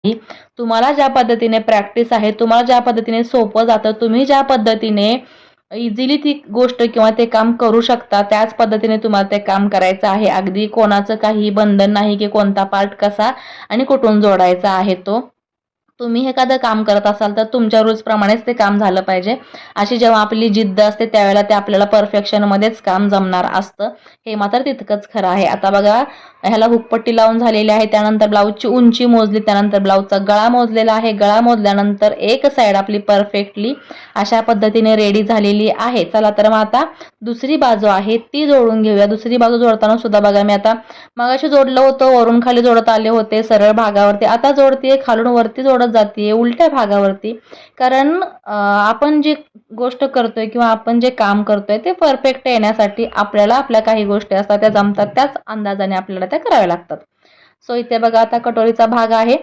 तुम्हाला ज्या पद्धतीने प्रॅक्टिस आहे, तुम्हाला ज्या पद्धतीने सोपं जातं, तुम्ही ज्या पद्धतीने इझिली ती गोष्ट किंवा ते काम करू शकता, त्याच पद्धतीने तुम्हाला ते काम करायचं आहे. अगदी कोणाचं काही बंधन नाही की कोणता पार्ट कसा आणि कुठून जोडायचा आहे तो. तुम्ही एखादं काम करत असाल तर तुमच्या रूल्सप्रमाणेच ते काम झालं पाहिजे. अशी जेव्हा आपली जिद्द असते त्यावेळेला ते आपल्याला परफेक्शनमध्येच काम जमणार असतं. हे मात्र तितकंच खरं आहे. आता बघा, ह्याला हुकपट्टी लावून झालेली आहे. त्यानंतर ब्लाऊजची उंची मोजली, त्यानंतर ब्लाऊजचा गळा मोजलेला आहे. गळा मोजल्यानंतर एक साईड आपली परफेक्टली अशा पद्धतीने रेडी झालेली आहे. चला तर मग आता दुसरी बाजू आहे ती जोडून घेऊया. दुसरी बाजू जोडताना सुद्धा बघा, मी आता मगाशी जोडलं होतं, वरून खाली जोडत आले होते सरळ भागावरती, आता जोडते खालून वरती जोडत जाते उलट्या भागावरती. कारण आपण जी गोष्ट करतोय किंवा आपण जे काम करतोय ते परफेक्ट येण्यासाठी आपल्याला आपल्या काही गोष्टी असतात त्या जमतात, त्याच अंदाजाने आपल्याला त्या कराव्या लागतात. सो इथे बघा, आता कटोरीचा भाग आहे